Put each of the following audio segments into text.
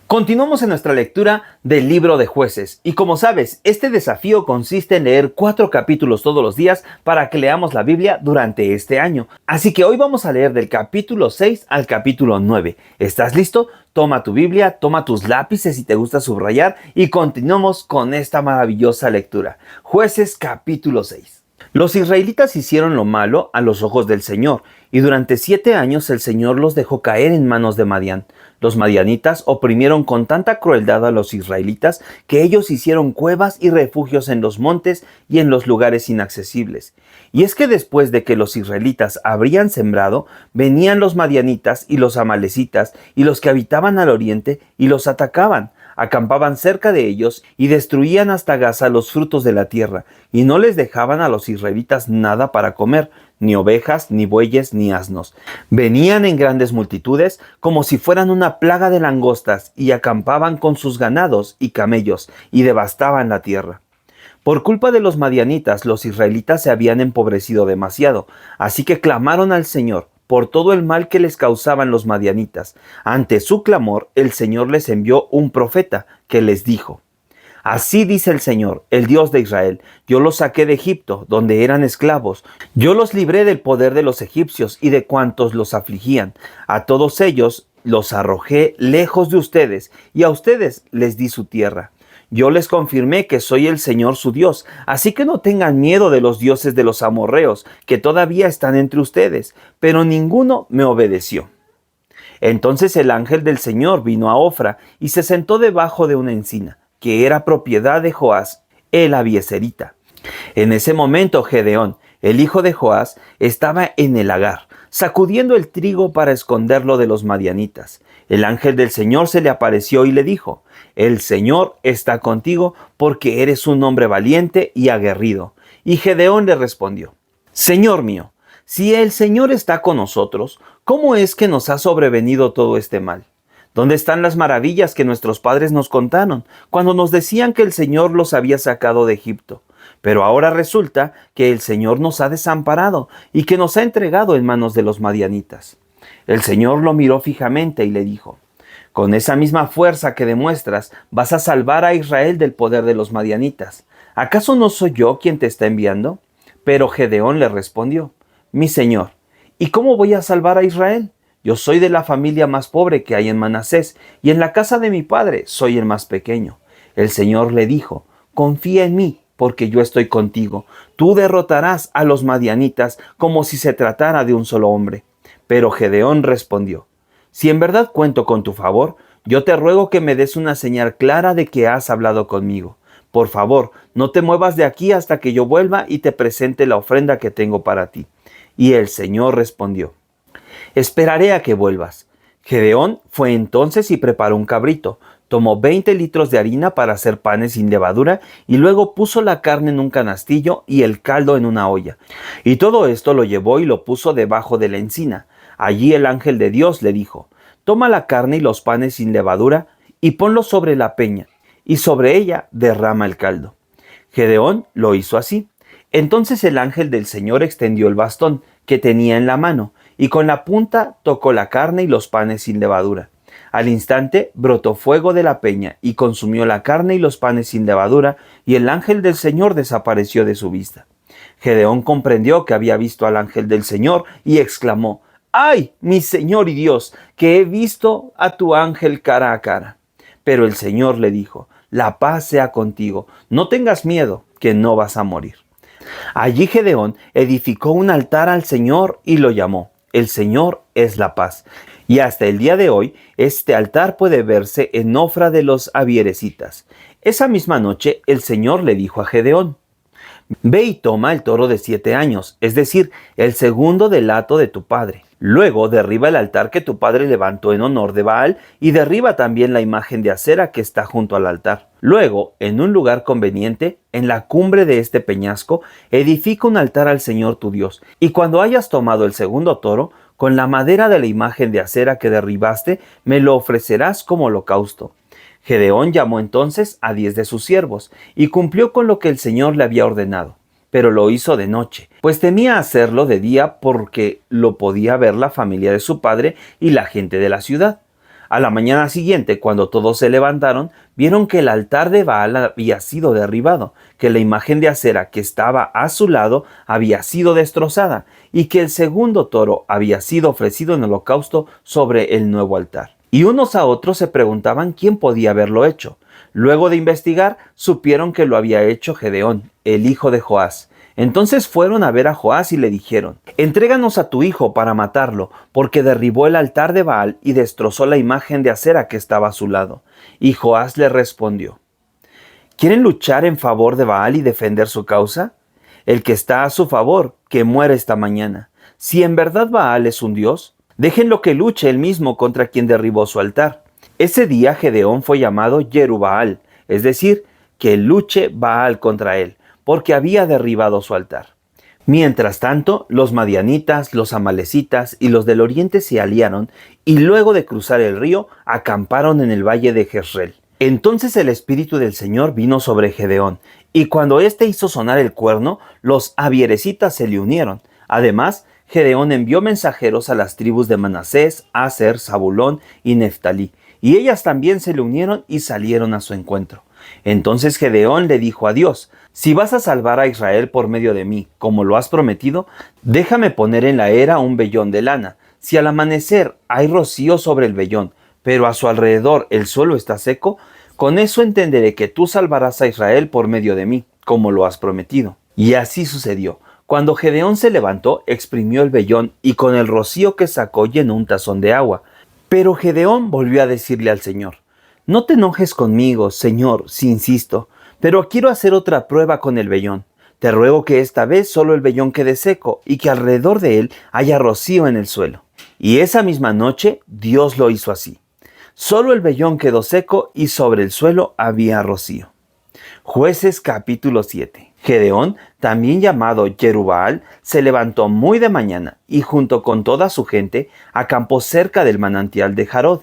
Continuamos en nuestra lectura del libro de Jueces y como sabes, este desafío consiste en leer 4 capítulos todos los días para que leamos la Biblia durante este año. Así que hoy vamos a leer del capítulo 6 al capítulo 9. ¿Estás listo? Toma tu Biblia, toma tus lápices si te gusta subrayar y continuamos con esta maravillosa lectura. Jueces capítulo 6. Los israelitas hicieron lo malo a los ojos del Señor, y durante 7 años el Señor los dejó caer en manos de Madián. Los madianitas oprimieron con tanta crueldad a los israelitas que ellos hicieron cuevas y refugios en los montes y en los lugares inaccesibles. Y es que después de que los israelitas habrían sembrado, venían los madianitas y los amalecitas y los que habitaban al oriente y los atacaban. Acampaban cerca de ellos y destruían hasta Gaza los frutos de la tierra, y no les dejaban a los israelitas nada para comer, ni ovejas, ni bueyes, ni asnos. Venían en grandes multitudes, como si fueran una plaga de langostas, y acampaban con sus ganados y camellos, y devastaban la tierra. Por culpa de los madianitas, los israelitas se habían empobrecido demasiado, así que clamaron al Señor por todo el mal que les causaban los madianitas. Ante su clamor, el Señor les envió un profeta que les dijo: Así dice el Señor, el Dios de Israel: yo los saqué de Egipto, donde eran esclavos. Yo los libré del poder de los egipcios y de cuantos los afligían. A todos ellos los arrojé lejos de ustedes, y a ustedes les di su tierra. Yo les confirmé que soy el Señor su Dios, así que no tengan miedo de los dioses de los amorreos, que todavía están entre ustedes, pero ninguno me obedeció. Entonces el ángel del Señor vino a Ofra y se sentó debajo de una encina, que era propiedad de Joás, el abieserita. En ese momento Gedeón, el hijo de Joás, estaba en el lagar, sacudiendo el trigo para esconderlo de los madianitas. El ángel del Señor se le apareció y le dijo: El Señor está contigo porque eres un hombre valiente y aguerrido. Y Gedeón le respondió: Señor mío, si el Señor está con nosotros, ¿cómo es que nos ha sobrevenido todo este mal? ¿Dónde están las maravillas que nuestros padres nos contaron cuando nos decían que el Señor los había sacado de Egipto? Pero ahora resulta que el Señor nos ha desamparado y que nos ha entregado en manos de los madianitas. El Señor lo miró fijamente y le dijo: Con esa misma fuerza que demuestras, vas a salvar a Israel del poder de los madianitas. ¿Acaso no soy yo quien te está enviando? Pero Gedeón le respondió: Mi Señor, ¿y cómo voy a salvar a Israel? Yo soy de la familia más pobre que hay en Manasés, y en la casa de mi padre soy el más pequeño. El Señor le dijo: Confía en mí, porque yo estoy contigo. Tú derrotarás a los madianitas como si se tratara de un solo hombre. Pero Gedeón respondió: Si en verdad cuento con tu favor, yo te ruego que me des una señal clara de que has hablado conmigo. Por favor, no te muevas de aquí hasta que yo vuelva y te presente la ofrenda que tengo para ti. Y el Señor respondió: Esperaré a que vuelvas. Gedeón fue entonces y preparó un cabrito. Tomó 20 litros de harina para hacer panes sin levadura y luego puso la carne en un canastillo y el caldo en una olla. Y todo esto lo llevó y lo puso debajo de la encina. Allí el ángel de Dios le dijo: Toma la carne y los panes sin levadura y ponlos sobre la peña, y sobre ella derrama el caldo. Gedeón lo hizo así. Entonces el ángel del Señor extendió el bastón que tenía en la mano, y con la punta tocó la carne y los panes sin levadura. Al instante brotó fuego de la peña y consumió la carne y los panes sin levadura, y el ángel del Señor desapareció de su vista. Gedeón comprendió que había visto al ángel del Señor y exclamó: ¡Ay, mi Señor y Dios, que he visto a tu ángel cara a cara! Pero el Señor le dijo: La paz sea contigo, no tengas miedo, que no vas a morir. Allí Gedeón edificó un altar al Señor y lo llamó: El Señor es la paz. Y hasta el día de hoy, este altar puede verse en Ofra de los abieresitas. Esa misma noche, el Señor le dijo a Gedeón: Ve y toma el toro de 7 años, es decir, el segundo del hato de tu padre. Luego derriba el altar que tu padre levantó en honor de Baal y derriba también la imagen de acera que está junto al altar. Luego, en un lugar conveniente, en la cumbre de este peñasco, edifica un altar al Señor tu Dios. Y cuando hayas tomado el segundo toro, con la madera de la imagen de acera que derribaste, me lo ofrecerás como holocausto. Gedeón llamó entonces a 10 de sus siervos y cumplió con lo que el Señor le había ordenado. Pero lo hizo de noche, pues temía hacerlo de día porque lo podía ver la familia de su padre y la gente de la ciudad. A la mañana siguiente, cuando todos se levantaron, vieron que el altar de Baal había sido derribado, que la imagen de acera que estaba a su lado había sido destrozada y que el segundo toro había sido ofrecido en holocausto sobre el nuevo altar. Y unos a otros se preguntaban quién podía haberlo hecho. Luego de investigar, supieron que lo había hecho Gedeón, el hijo de Joás. Entonces fueron a ver a Joás y le dijeron: «Entréganos a tu hijo para matarlo, porque derribó el altar de Baal y destrozó la imagen de acera que estaba a su lado». Y Joás le respondió: «¿Quieren luchar en favor de Baal y defender su causa? El que está a su favor, que muera esta mañana. Si en verdad Baal es un dios, déjenlo que luche él mismo contra quien derribó su altar». Ese día Gedeón fue llamado Jerubbaal, es decir, que luche Baal contra él, porque había derribado su altar. Mientras tanto, los madianitas, los amalecitas y los del oriente se aliaron y luego de cruzar el río, acamparon en el valle de Jezreel. Entonces el Espíritu del Señor vino sobre Gedeón, y cuando éste hizo sonar el cuerno, los abierecitas se le unieron. Además, Gedeón envió mensajeros a las tribus de Manasés, Aser, Zabulón y Neftalí, y ellas también se le unieron y salieron a su encuentro. Entonces Gedeón le dijo a Dios: «Si vas a salvar a Israel por medio de mí, como lo has prometido, déjame poner en la era un vellón de lana. Si al amanecer hay rocío sobre el vellón, pero a su alrededor el suelo está seco, con eso entenderé que tú salvarás a Israel por medio de mí, como lo has prometido». Y así sucedió. Cuando Gedeón se levantó, exprimió el vellón y con el rocío que sacó llenó un tazón de agua. Pero Gedeón volvió a decirle al Señor: «No te enojes conmigo, Señor, si insisto, pero quiero hacer otra prueba con el vellón. Te ruego que esta vez solo el vellón quede seco y que alrededor de él haya rocío en el suelo». Y esa misma noche Dios lo hizo así. Solo el vellón quedó seco y sobre el suelo había rocío. Jueces capítulo 7. Gedeón, también llamado Jerubbaal, se levantó muy de mañana y junto con toda su gente acampó cerca del manantial de Jarod.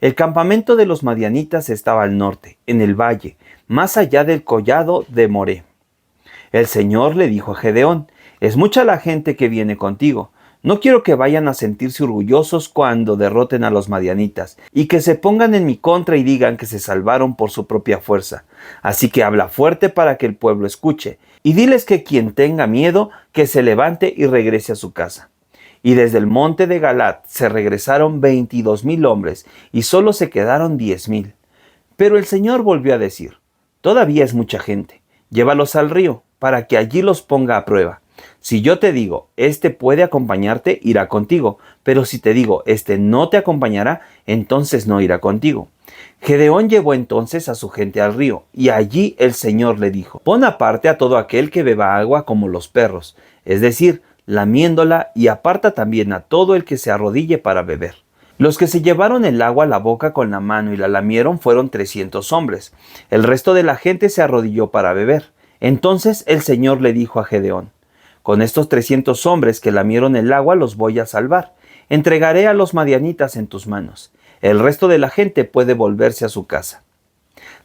El campamento de los madianitas estaba al norte, en el valle, más allá del collado de Moré. El Señor le dijo a Gedeón: «Es mucha la gente que viene contigo. No quiero que vayan a sentirse orgullosos cuando derroten a los madianitas y que se pongan en mi contra y digan que se salvaron por su propia fuerza. Así que habla fuerte para que el pueblo escuche y diles que quien tenga miedo, que se levante y regrese a su casa». Y desde el monte de Galat se regresaron 22,000 hombres y solo se quedaron 10,000. Pero el Señor volvió a decir: «Todavía es mucha gente. Llévalos al río para que allí los ponga a prueba. Si yo te digo, este puede acompañarte, irá contigo, pero si te digo, este no te acompañará, entonces no irá contigo». Gedeón llevó entonces a su gente al río, y allí el Señor le dijo: «Pon aparte a todo aquel que beba agua como los perros, es decir, lamiéndola, y aparta también a todo el que se arrodille para beber». Los que se llevaron el agua a la boca con la mano y la lamieron fueron 300 hombres. El resto de la gente se arrodilló para beber. Entonces el Señor le dijo a Gedeón: «Con estos 300 hombres que lamieron el agua los voy a salvar. Entregaré a los madianitas en tus manos. El resto de la gente puede volverse a su casa».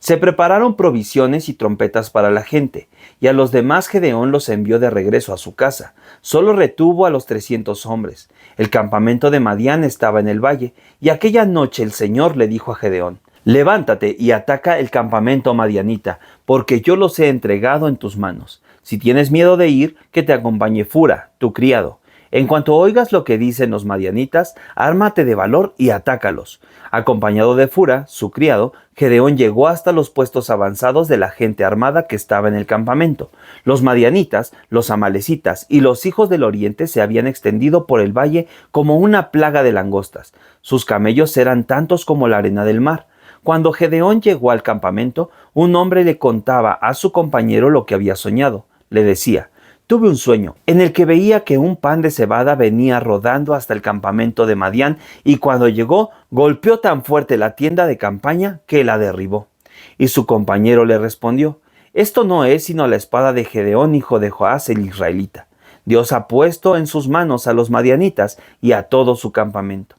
Se prepararon provisiones y trompetas para la gente, y a los demás Gedeón los envió de regreso a su casa. Solo retuvo a los 300 hombres. El campamento de Madián estaba en el valle, y aquella noche el Señor le dijo a Gedeón: «Levántate y ataca el campamento madianita, porque yo los he entregado en tus manos. Si tienes miedo de ir, que te acompañe Fura, tu criado. En cuanto oigas lo que dicen los madianitas, ármate de valor y atácalos». Acompañado de Fura, su criado, Gedeón llegó hasta los puestos avanzados de la gente armada que estaba en el campamento. Los madianitas, los amalecitas y los hijos del oriente se habían extendido por el valle como una plaga de langostas. Sus camellos eran tantos como la arena del mar. Cuando Gedeón llegó al campamento, un hombre le contaba a su compañero lo que había soñado. Le decía: «Tuve un sueño en el que veía que un pan de cebada venía rodando hasta el campamento de Madián y cuando llegó golpeó tan fuerte la tienda de campaña que la derribó». Y su compañero le respondió: «Esto no es sino la espada de Gedeón, hijo de Joás el israelita. Dios ha puesto en sus manos a los madianitas y a todo su campamento».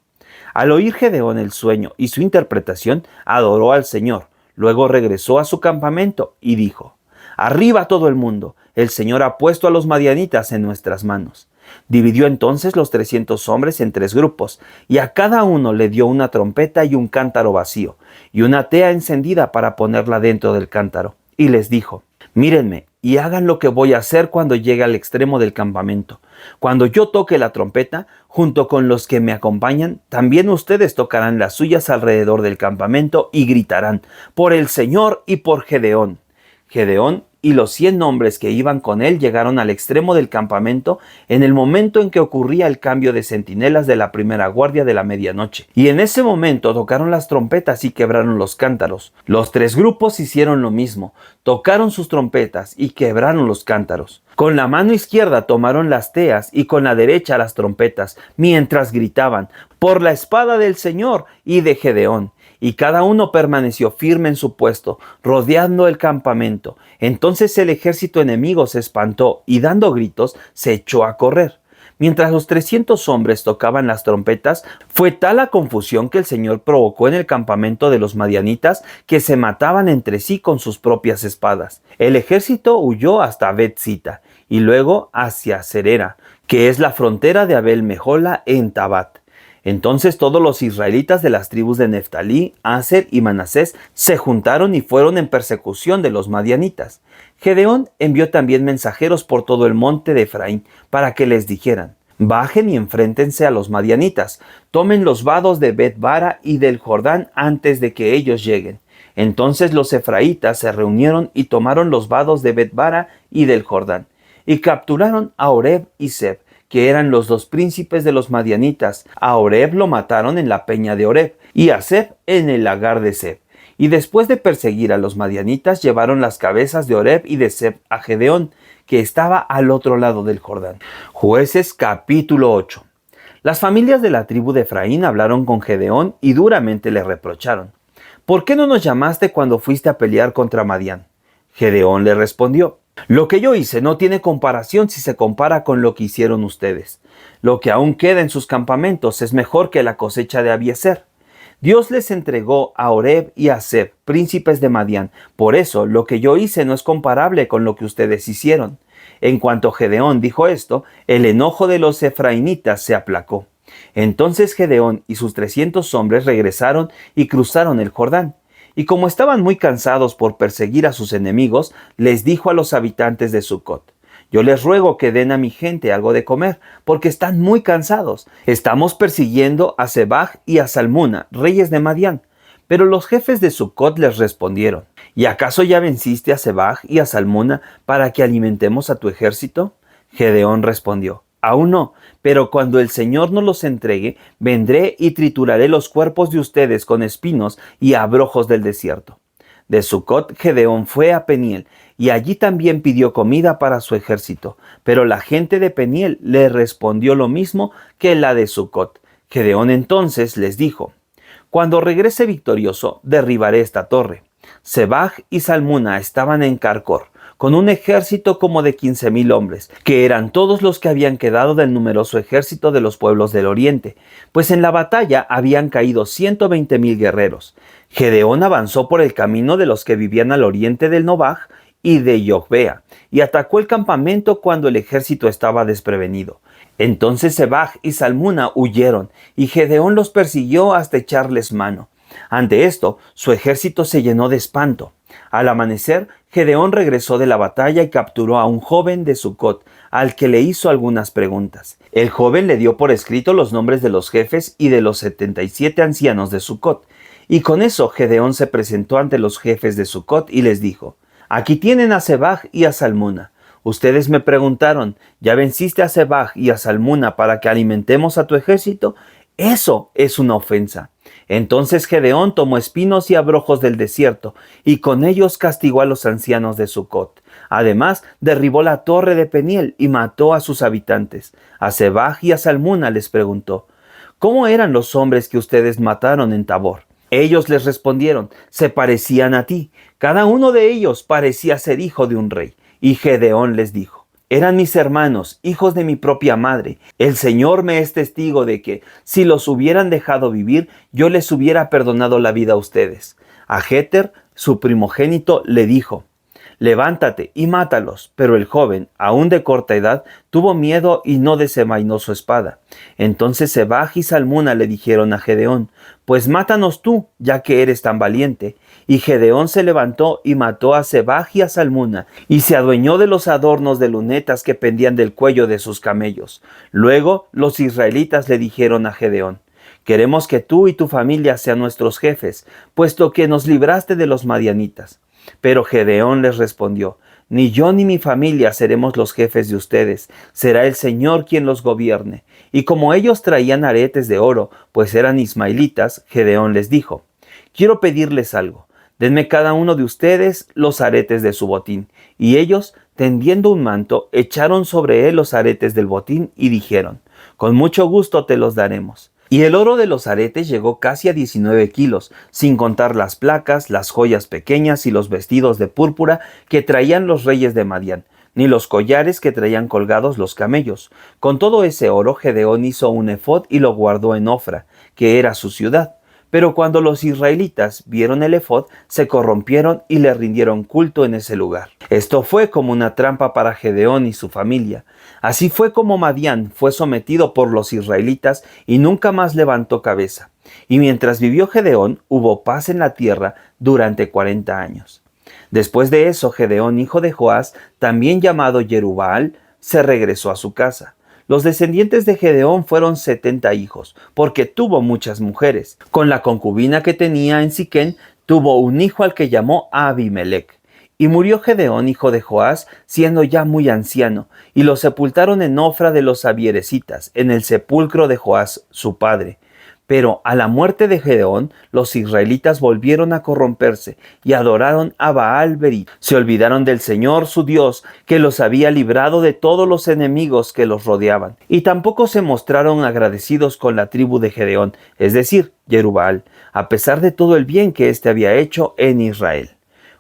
Al oír Gedeón el sueño y su interpretación, adoró al Señor. Luego regresó a su campamento y dijo: «Arriba todo el mundo, el Señor ha puesto a los madianitas en nuestras manos». Dividió entonces los 300 hombres en 3 grupos, y a cada uno le dio una trompeta y un cántaro vacío, y una tea encendida para ponerla dentro del cántaro. Y les dijo: mírenme, y hagan lo que voy a hacer cuando llegue al extremo del campamento. Cuando yo toque la trompeta, junto con los que me acompañan, también ustedes tocarán las suyas alrededor del campamento y gritarán: por el Señor y por Gedeón. Gedeón y los 100 hombres que iban con él llegaron al extremo del campamento en el momento en que ocurría el cambio de centinelas de la primera guardia de la medianoche. Y en ese momento tocaron las trompetas y quebraron los cántaros. Los 3 grupos hicieron lo mismo, tocaron sus trompetas y quebraron los cántaros. Con la mano izquierda tomaron las teas y con la derecha las trompetas, mientras gritaban: por la espada del Señor y de Gedeón. Y cada uno permaneció firme en su puesto, rodeando el campamento. Entonces el ejército enemigo se espantó y, dando gritos, se echó a correr. Mientras los 300 hombres tocaban las trompetas, fue tal la confusión que el Señor provocó en el campamento de los madianitas que se mataban entre sí con sus propias espadas. El ejército huyó hasta Bet-sita y luego hacia Serera, que es la frontera de Abel-mejola en Tabat. Entonces todos los israelitas de las tribus de Neftalí, Aser y Manasés se juntaron y fueron en persecución de los madianitas. Gedeón envió también mensajeros por todo el monte de Efraín para que les dijeran: bajen y enfréntense a los madianitas, tomen los vados de Bet-bara y del Jordán antes de que ellos lleguen. Entonces los efraitas se reunieron y tomaron los vados de Bet-bara y del Jordán, y capturaron a Oreb y Zeb, que eran los 2 príncipes de los madianitas. A Oreb lo mataron en la peña de Oreb, y a Zeb en el lagar de Zeb. Y después de perseguir a los madianitas, llevaron las cabezas de Oreb y de Zeb a Gedeón, que estaba al otro lado del Jordán. Jueces capítulo 8. Las familias de la tribu de Efraín hablaron con Gedeón y duramente le reprocharon: ¿por qué no nos llamaste cuando fuiste a pelear contra Madián? Gedeón le respondió: lo que yo hice no tiene comparación si se compara con lo que hicieron ustedes. Lo que aún queda en sus campamentos es mejor que la cosecha de Abiezer. Dios les entregó a Oreb y a Zeb, príncipes de Madián. Por eso, lo que yo hice no es comparable con lo que ustedes hicieron. En cuanto Gedeón dijo esto, el enojo de los efraínitas se aplacó. Entonces Gedeón y sus 300 hombres regresaron y cruzaron el Jordán. Y como estaban muy cansados por perseguir a sus enemigos, les dijo a los habitantes de Sucot: yo les ruego que den a mi gente algo de comer, porque están muy cansados. Estamos persiguiendo a Sebaj y a Salmuna, reyes de Madián. Pero los jefes de Sucot les respondieron: ¿y acaso ya venciste a Sebaj y a Salmuna para que alimentemos a tu ejército? Gedeón respondió: aún no, pero cuando el Señor nos los entregue, vendré y trituraré los cuerpos de ustedes con espinos y abrojos del desierto. De Sucot, Gedeón fue a Peniel, y allí también pidió comida para su ejército. Pero la gente de Peniel le respondió lo mismo que la de Sucot. Gedeón entonces les dijo: cuando regrese victorioso, derribaré esta torre. Sebaj y Salmuna estaban en Carcor, con un ejército como de 15,000 hombres, que eran todos los que habían quedado del numeroso ejército de los pueblos del oriente, pues en la batalla habían caído 120,000 guerreros. Gedeón avanzó por el camino de los que vivían al oriente del Nobaj y de Yogbea, y atacó el campamento cuando el ejército estaba desprevenido. Entonces Sebaj y Salmuna huyeron, y Gedeón los persiguió hasta echarles mano. Ante esto, su ejército se llenó de espanto. Al amanecer, Gedeón regresó de la batalla y capturó a un joven de Sucot, al que le hizo algunas preguntas. El joven le dio por escrito los nombres de los jefes y de los 77 ancianos de Sucot, y con eso Gedeón se presentó ante los jefes de Sucot y les dijo: aquí tienen a Sebaj y a Salmuna. Ustedes me preguntaron: ¿ya venciste a Sebaj y a Salmuna para que alimentemos a tu ejército? Eso es una ofensa. Entonces Gedeón tomó espinos y abrojos del desierto, y con ellos castigó a los ancianos de Sucot. Además, derribó la torre de Peniel y mató a sus habitantes. A Sebaj y a Salmuna les preguntó: ¿cómo eran los hombres que ustedes mataron en Tabor? Ellos les respondieron: se parecían a ti. Cada uno de ellos parecía ser hijo de un rey. Y Gedeón les dijo: eran mis hermanos, hijos de mi propia madre. El Señor me es testigo de que, si los hubieran dejado vivir, yo les hubiera perdonado la vida a ustedes. A Jeter, su primogénito, le dijo: levántate y mátalos. Pero el joven, aún de corta edad, tuvo miedo y no desenvainó su espada. Entonces Sebaj y Salmuna le dijeron a Gedeón: pues mátanos tú, ya que eres tan valiente. Y Gedeón se levantó y mató a Sebaj y a Salmuna, y se adueñó de los adornos de lunetas que pendían del cuello de sus camellos. Luego los israelitas le dijeron a Gedeón: queremos que tú y tu familia sean nuestros jefes, puesto que nos libraste de los madianitas. Pero Gedeón les respondió: ni yo ni mi familia seremos los jefes de ustedes, será el Señor quien los gobierne. Y como ellos traían aretes de oro, pues eran ismaelitas, Gedeón les dijo: quiero pedirles algo, denme cada uno de ustedes los aretes de su botín. Y ellos, tendiendo un manto, echaron sobre él los aretes del botín y dijeron: con mucho gusto te los daremos. Y el oro de los aretes llegó casi a 19 kilos, sin contar las placas, las joyas pequeñas y los vestidos de púrpura que traían los reyes de Madián, ni los collares que traían colgados los camellos. Con todo ese oro, Gedeón hizo un efod y lo guardó en Ofra, que era su ciudad. Pero cuando los israelitas vieron el efod, se corrompieron y le rindieron culto en ese lugar. Esto fue como una trampa para Gedeón y su familia. Así fue como Madián fue sometido por los israelitas y nunca más levantó cabeza. Y mientras vivió Gedeón, hubo paz en la tierra durante 40 años. Después de eso, Gedeón, hijo de Joás, también llamado Jerubbaal, se regresó a su casa. Los descendientes de Gedeón fueron 70 hijos, porque tuvo muchas mujeres. Con la concubina que tenía en Siquén, tuvo un hijo al que llamó Abimelec. Y murió Gedeón, hijo de Joás, siendo ya muy anciano, y lo sepultaron en Ofra de los Abieresitas, en el sepulcro de Joás, su padre. Pero a la muerte de Gedeón, los israelitas volvieron a corromperse y adoraron a Baal-Berit. Se olvidaron del Señor su Dios, que los había librado de todos los enemigos que los rodeaban. Y tampoco se mostraron agradecidos con la tribu de Gedeón, es decir, Jerubbaal, a pesar de todo el bien que éste había hecho en Israel.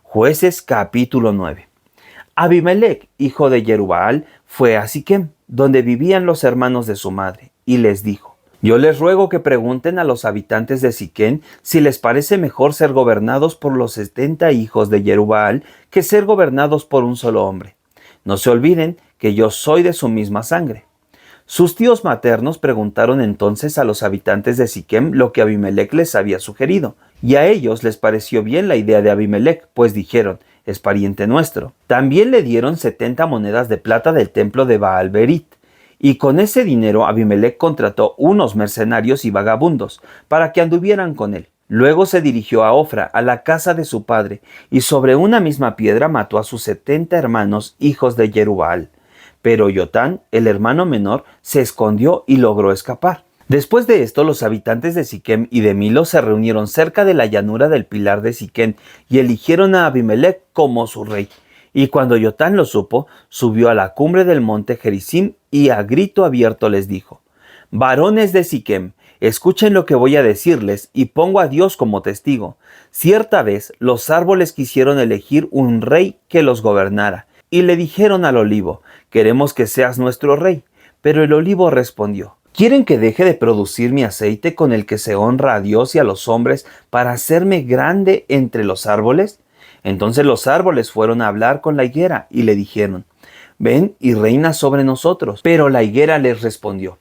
Jueces capítulo 9. Abimelec, hijo de Jerubbaal, fue a Siquem, donde vivían los hermanos de su madre, y les dijo: yo les ruego que pregunten a los habitantes de Siquén si les parece mejor ser gobernados por los 70 hijos de Jerubbaal que ser gobernados por un solo hombre. No se olviden que yo soy de su misma sangre. Sus tíos maternos preguntaron entonces a los habitantes de Siquem lo que Abimelec les había sugerido, y a ellos les pareció bien la idea de Abimelec, pues dijeron: es pariente nuestro. También le dieron 70 monedas de plata del templo de Baal-Berit. Y con ese dinero Abimelec contrató unos mercenarios y vagabundos para que anduvieran con él. Luego se dirigió a Ofra, a la casa de su padre, y sobre una misma piedra mató a sus 70 hermanos, hijos de Jerubbaal. Pero Jotán, el hermano menor, se escondió y logró escapar. Después de esto, los habitantes de Siquem y de Milo se reunieron cerca de la llanura del pilar de Siquén y eligieron a Abimelec como su rey. Y cuando Jotán lo supo, subió a la cumbre del monte Gerizim y a grito abierto les dijo: varones de Siquem, escuchen lo que voy a decirles y pongo a Dios como testigo. Cierta vez los árboles quisieron elegir un rey que los gobernara y le dijeron al olivo: queremos que seas nuestro rey. Pero el olivo respondió: ¿quieren que deje de producir mi aceite con el que se honra a Dios y a los hombres para hacerme grande entre los árboles? Entonces los árboles fueron a hablar con la higuera y le dijeron: ven y reina sobre nosotros. Pero la higuera les respondió: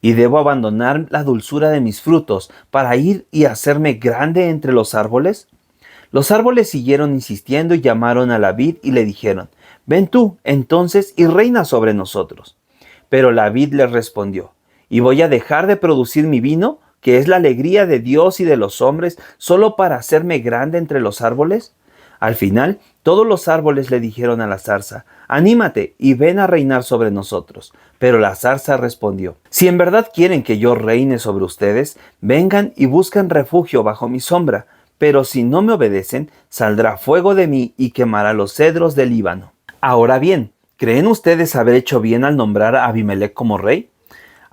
¿y debo abandonar la dulzura de mis frutos para ir y hacerme grande entre los árboles? Los árboles siguieron insistiendo y llamaron a la vid y le dijeron: ven tú entonces y reina sobre nosotros. Pero la vid les respondió: ¿y voy a dejar de producir mi vino, que es la alegría de Dios y de los hombres, solo para hacerme grande entre los árboles? Al final, todos los árboles le dijeron a la zarza: anímate y ven a reinar sobre nosotros. Pero la zarza respondió: si en verdad quieren que yo reine sobre ustedes, vengan y busquen refugio bajo mi sombra. Pero si no me obedecen, saldrá fuego de mí y quemará los cedros del Líbano. Ahora bien, ¿creen ustedes haber hecho bien al nombrar a Abimelec como rey?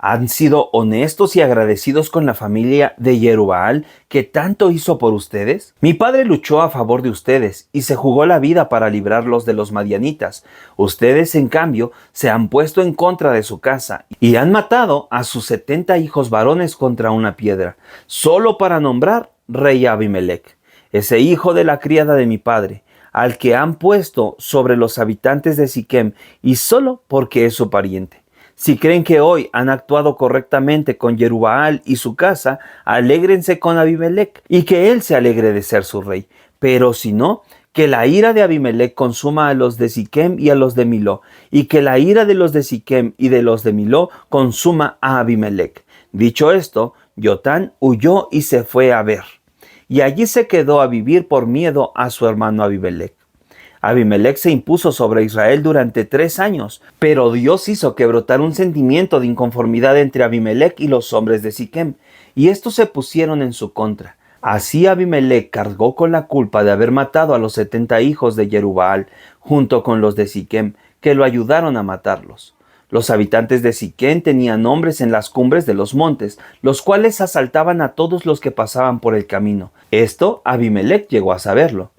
¿Han sido honestos y agradecidos con la familia de Jerubbaal que tanto hizo por ustedes? Mi padre luchó a favor de ustedes y se jugó la vida para librarlos de los madianitas. Ustedes, en cambio, se han puesto en contra de su casa y han matado a sus 70 hijos varones contra una piedra, solo para nombrar rey a Abimelec, ese hijo de la criada de mi padre. al que han puesto sobre los habitantes de Siquem, y solo porque es su pariente. Si creen que hoy han actuado correctamente con Jerubbaal y su casa, alégrense con Abimelec, y que él se alegre de ser su rey. Pero si no, que la ira de Abimelec consuma a los de Siquem y a los de Miló, y que la ira de los de Siquem y de los de Miló consuma a Abimelec. Dicho esto, Jotán huyó y se fue a Ber, y allí se quedó a vivir por miedo a su hermano Abimelec. Abimelec se impuso sobre Israel durante 3 años, pero Dios hizo que brotara un sentimiento de inconformidad entre Abimelec y los hombres de Siquem, y estos se pusieron en su contra. Así Abimelec cargó con la culpa de haber matado a los 70 hijos de Jerubbaal, junto con los de Siquem, que lo ayudaron a matarlos. Los habitantes de Siquem tenían hombres en las cumbres de los montes, los cuales asaltaban a todos los que pasaban por el camino. Esto Abimelec llegó a saberlo.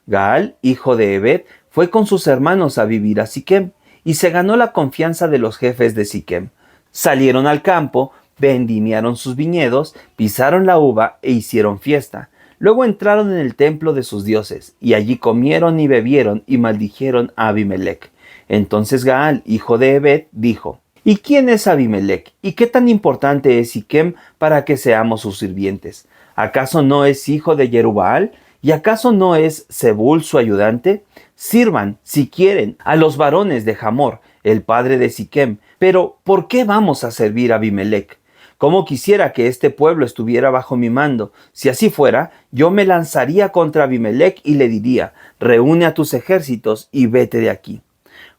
Gaal, hijo de Ebed, fue con sus hermanos a vivir a Siquem, y se ganó la confianza de los jefes de Siquem. Salieron al campo, vendimiaron sus viñedos, pisaron la uva e hicieron fiesta. Luego entraron en el templo de sus dioses, y allí comieron y bebieron y maldijeron a Abimelec. Entonces Gaal, hijo de Ebed, dijo: ¿Y quién es Abimelec? ¿Y qué tan importante es Siquem para que seamos sus sirvientes? ¿Acaso no es hijo de Jerubbaal? ¿Y acaso no es Zebul su ayudante? Sirvan, si quieren, a los varones de Hamor, el padre de Siquem. Pero, ¿por qué vamos a servir a Abimelec? Cómo quisiera que este pueblo estuviera bajo mi mando. Si así fuera, yo me lanzaría contra Abimelec y le diría: reúne a tus ejércitos y vete de aquí.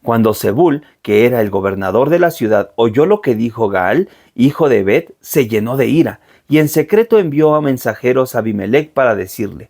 Cuando Zebul, que era el gobernador de la ciudad, oyó lo que dijo Gaal, hijo de Ebed, se llenó de ira, y en secreto envió a mensajeros a Abimelec para decirle: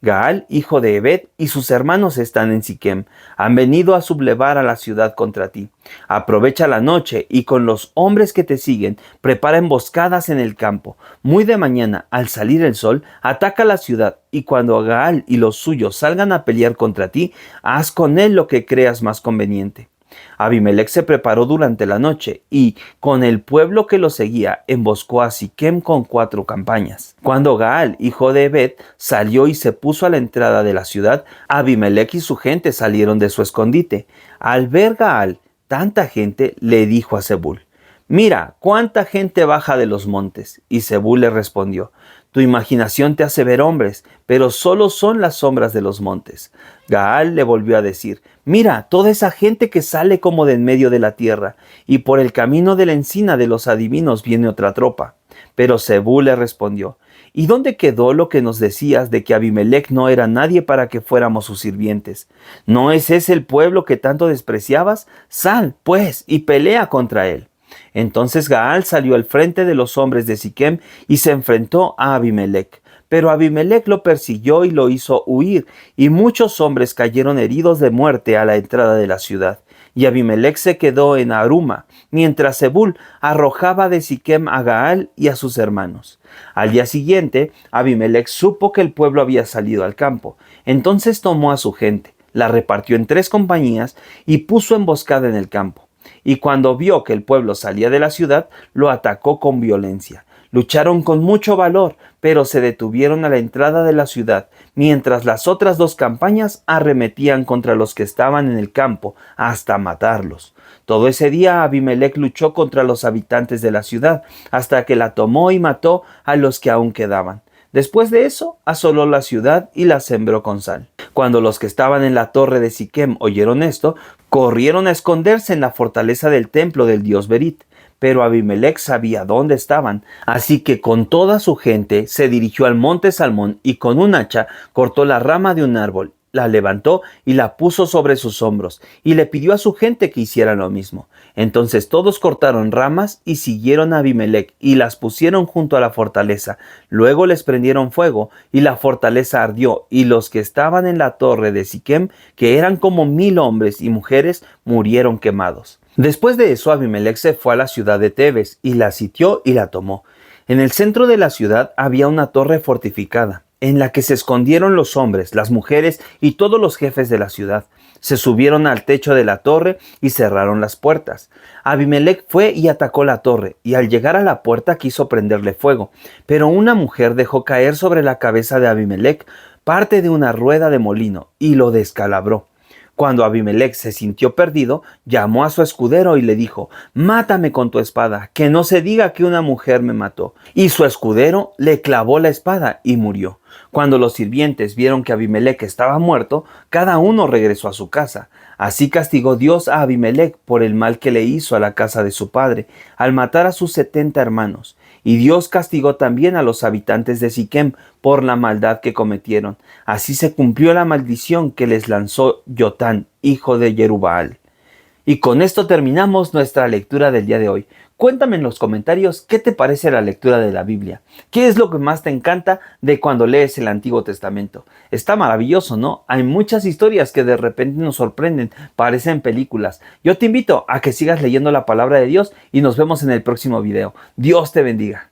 Gaal, hijo de Ebed, y sus hermanos están en Siquem. Han venido a sublevar a la ciudad contra ti. Aprovecha la noche y con los hombres que te siguen, prepara emboscadas en el campo. Muy de mañana, al salir el sol, ataca la ciudad, y cuando Gaal y los suyos salgan a pelear contra ti, haz con él lo que creas más conveniente. Abimelec se preparó durante la noche y, con el pueblo que lo seguía, emboscó a Siquem con 4 campañas. Cuando Gaal, hijo de Ebed, salió y se puso a la entrada de la ciudad, Abimelec y su gente salieron de su escondite. Al ver Gaal tanta gente, le dijo a Zebul: mira, cuánta gente baja de los montes. Y Zebul le respondió: tu imaginación te hace ver hombres, pero solo son las sombras de los montes. Gaal le volvió a decir: mira, toda esa gente que sale como de en medio de la tierra, y por el camino de la encina de los adivinos viene otra tropa. Pero Zebul le respondió: ¿y dónde quedó lo que nos decías de que Abimelec no era nadie para que fuéramos sus sirvientes? ¿No es ese el pueblo que tanto despreciabas? Sal, pues, y pelea contra él. Entonces Gaal salió al frente de los hombres de Siquem y se enfrentó a Abimelec. Pero Abimelec lo persiguió y lo hizo huir, y muchos hombres cayeron heridos de muerte a la entrada de la ciudad. Y Abimelec se quedó en Aruma, mientras Zebul arrojaba de Siquem a Gaal y a sus hermanos. Al día siguiente, Abimelec supo que el pueblo había salido al campo. Entonces tomó a su gente, la repartió en 3 compañías y puso emboscada en el campo. Y cuando vio que el pueblo salía de la ciudad, lo atacó con violencia. Lucharon con mucho valor, pero se detuvieron a la entrada de la ciudad, mientras las otras 2 campañas arremetían contra los que estaban en el campo, hasta matarlos. Todo ese día Abimelec luchó contra los habitantes de la ciudad, hasta que la tomó y mató a los que aún quedaban. Después de eso, asoló la ciudad y la sembró con sal. Cuando los que estaban en la torre de Siquem oyeron esto, corrieron a esconderse en la fortaleza del templo del dios Berit. Pero Abimelec sabía dónde estaban, así que con toda su gente se dirigió al monte Salmón y con un hacha cortó la rama de un árbol, la levantó y la puso sobre sus hombros, y le pidió a su gente que hiciera lo mismo. Entonces todos cortaron ramas y siguieron a Abimelec y las pusieron junto a la fortaleza. Luego les prendieron fuego y la fortaleza ardió, y los que estaban en la torre de Siquem, que eran como 1000 hombres y mujeres, murieron quemados. Después de eso, Abimelec se fue a la ciudad de Tebes y la sitió y la tomó. En el centro de la ciudad había una torre fortificada, en la que se escondieron los hombres, las mujeres y todos los jefes de la ciudad. Se subieron al techo de la torre y cerraron las puertas. Abimelec fue y atacó la torre, y al llegar a la puerta quiso prenderle fuego. Pero una mujer dejó caer sobre la cabeza de Abimelec parte de una rueda de molino y lo descalabró. Cuando Abimelech se sintió perdido, llamó a su escudero y le dijo: «Mátame con tu espada, que no se diga que una mujer me mató». Y su escudero le clavó la espada y murió. Cuando los sirvientes vieron que Abimelech estaba muerto, cada uno regresó a su casa. Así castigó Dios a Abimelech por el mal que le hizo a la casa de su padre, al matar a sus 70 hermanos. Y Dios castigó también a los habitantes de Siquem por la maldad que cometieron. Así se cumplió la maldición que les lanzó Jotán, hijo de Jerubbaal. Y con esto terminamos nuestra lectura del día de hoy. Cuéntame en los comentarios qué te parece la lectura de la Biblia. ¿Qué es lo que más te encanta de cuando lees el Antiguo Testamento? Está maravilloso, ¿no? Hay muchas historias que de repente nos sorprenden, parecen películas. Yo te invito a que sigas leyendo la palabra de Dios y nos vemos en el próximo video. Dios te bendiga.